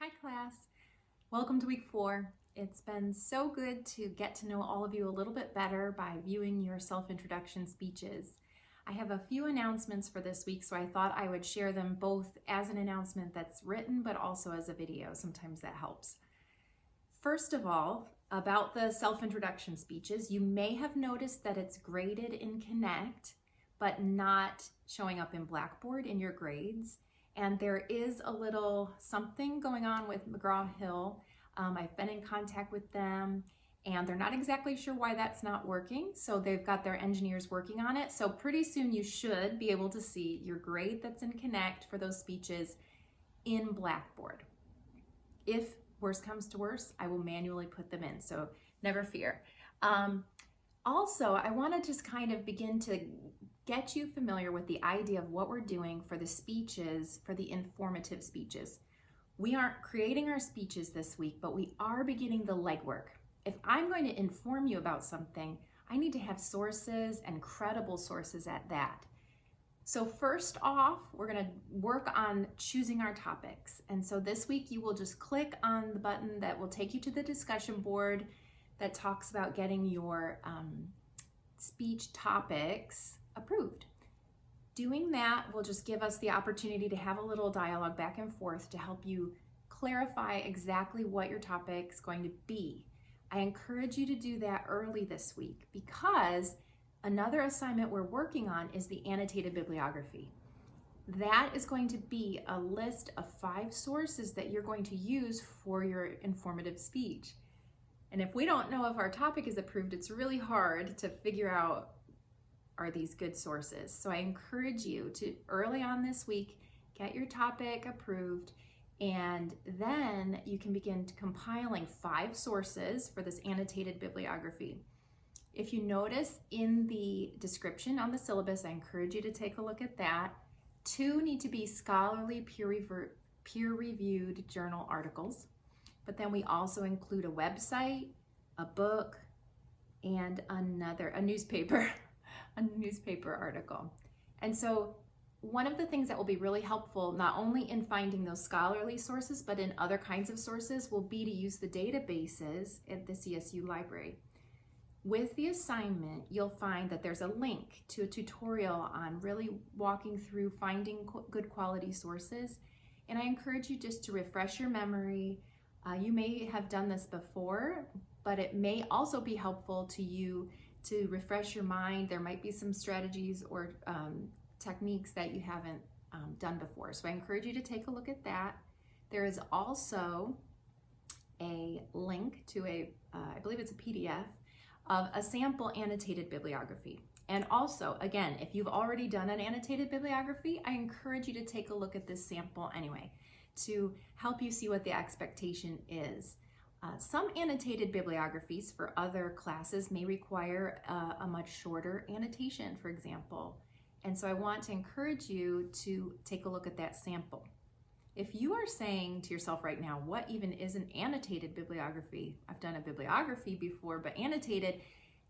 Hi class, welcome to week 4. It's been so good to get to know all of you a little bit better by viewing your self-introduction speeches. I have a few announcements for this week, so I thought I would share them both as an announcement that's written but also as a video. Sometimes that helps. First of all, about the self-introduction speeches, you may have noticed that it's graded in Connect but not showing up in Blackboard in your grades. And there is a little something going on with McGraw-Hill. I've been in contact with them and they're not exactly sure why that's not working. So they've got their engineers working on it. So pretty soon you should be able to see your grade that's in Connect for those speeches in Blackboard. If worse comes to worse, I will manually put them in, so never fear. Also, I want to just kind of begin to get you familiar with the idea of what we're doing for the speeches, for the informative speeches. We aren't creating our speeches this week, but we are beginning the legwork. If I'm going to inform you about something, I need to have sources and credible sources at that. So first off, we're going to work on choosing our topics. And so this week you will just click on the button that will take you to the discussion board that talks about getting your speech topics approved. Doing that will just give us the opportunity to have a little dialogue back and forth to help you clarify exactly what your topic is going to be. I encourage you to do that early this week because another assignment we're working on is the annotated bibliography. That is going to be a list of 5 sources that you're going to use for your informative speech. And if we don't know if our topic is approved, it's really hard to figure out, are these good sources? So I encourage you to, early on this week, get your topic approved, and then you can begin compiling 5 sources for this annotated bibliography. If you notice in the description on the syllabus, I encourage you to take a look at that. 2 need to be scholarly peer-reviewed journal articles. But then we also include a website, a book, and a newspaper article. And so one of the things that will be really helpful, not only in finding those scholarly sources, but in other kinds of sources, will be to use the databases at the CSU library. With the assignment, you'll find that there's a link to a tutorial on really walking through finding good quality sources. And I encourage you just to refresh your memory. You may have done this before, but it may also be helpful to you to refresh your mind. There might be some strategies or techniques that you haven't done before. So I encourage you to take a look at that. There is also a link to I believe it's a PDF of a sample annotated bibliography. And also, again, if you've already done an annotated bibliography, I encourage you to take a look at this sample anyway, to help you see what the expectation is. Some annotated bibliographies for other classes may require a much shorter annotation, for example. And so I want to encourage you to take a look at that sample. If you are saying to yourself right now, what even is an annotated bibliography? I've done a bibliography before, but annotated,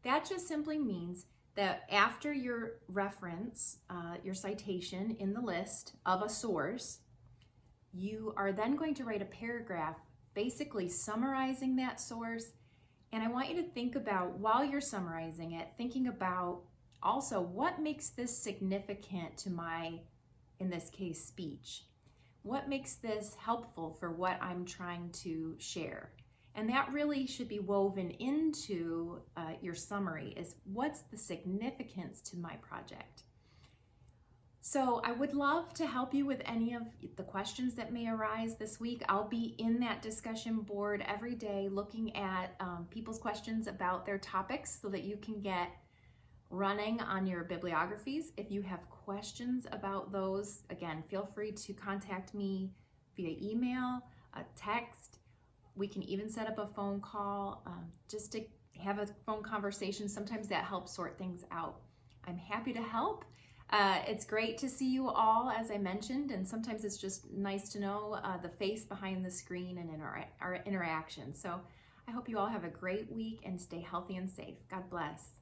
that just simply means that after your reference, your citation in the list of a source, you are then going to write a paragraph basically summarizing that source. And I want you to think about, while you're summarizing it, thinking about also what makes this significant to my, in this case, speech. What makes this helpful for what I'm trying to share? And that really should be woven into your summary, is what's the significance to my project? So I would love to help you with any of the questions that may arise this week. I'll be in that discussion board every day looking at people's questions about their topics so that you can get running on your bibliographies. If you have questions about those, again, feel free to contact me via email, a text. We can even set up a phone call just to have a phone conversation. Sometimes that helps sort things out. I'm happy to help. It's great to see you all, as I mentioned, and sometimes it's just nice to know the face behind the screen and in our interaction. So I hope you all have a great week and stay healthy and safe. God bless.